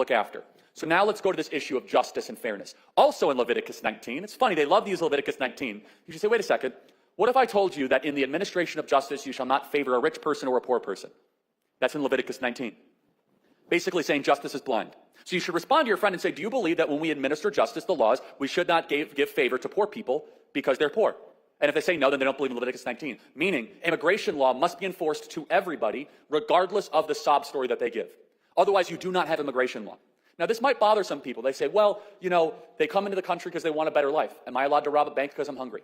look after. So now let's go to this issue of justice and fairness. Also in Leviticus 19, it's funny, they love to use Leviticus 19. You should say, wait a second, what if I told you that in the administration of justice you shall not favor a rich person or a poor person? That's in Leviticus 19. Basically saying justice is blind. So you should respond to your friend and say, do you believe that when we administer justice, the laws, we should not give favor to poor people because they're poor? And if they say no, then they don't believe in Leviticus 19. Meaning, immigration law must be enforced to everybody, regardless of the sob story that they give. Otherwise, you do not have immigration law. Now, this might bother some people. They say, well, you know, they come into the country because they want a better life. Am I allowed to rob a bank because I'm hungry?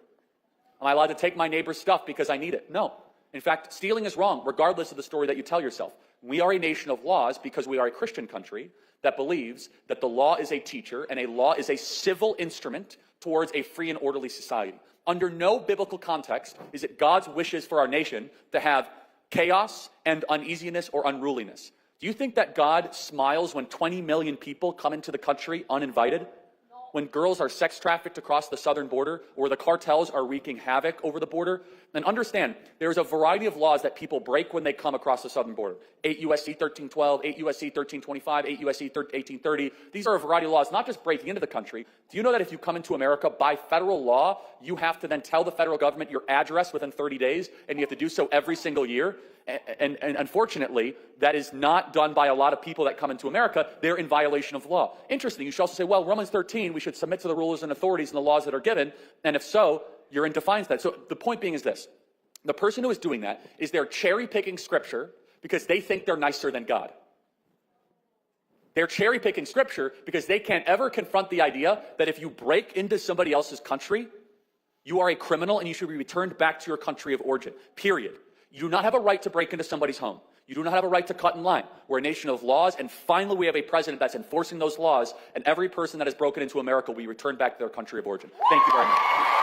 Am I allowed to take my neighbor's stuff because I need it? No. In fact, stealing is wrong, regardless of the story that you tell yourself. We are a nation of laws because we are a Christian country that believes that the law is a teacher and a law is a civil instrument towards a free and orderly society. Under no biblical context is it God's wishes for our nation to have chaos and uneasiness or unruliness. Do you think that God smiles when 20 million people come into the country uninvited? When girls are sex trafficked across the southern border, or the cartels are wreaking havoc over the border? And understand, there's a variety of laws that people break when they come across the southern border. 8 U.S.C. 1312, 8 U.S.C. 1325, 8 U.S.C. 1830. These are a variety of laws, not just breaking into the country. Do you know that if you come into America by federal law, you have to then tell the federal government your address within 30 days, and you have to do so every single year? And unfortunately, that is not done by a lot of people that come into America. They're in violation of law. Interesting, you should also say, well, Romans 13, we should submit to the rulers and authorities and the laws that are given. And if so, you're in defiance of that. So the point being is this. The person who is doing that is they're cherry-picking Scripture because they think they're nicer than God. They're cherry-picking Scripture because they can't ever confront the idea that if you break into somebody else's country, you are a criminal and you should be returned back to your country of origin, period. You do not have a right to break into somebody's home. You do not have a right to cut in line. We're a nation of laws, and finally we have a president that's enforcing those laws, and every person that has broken into America will be returned back to their country of origin. Thank you very much.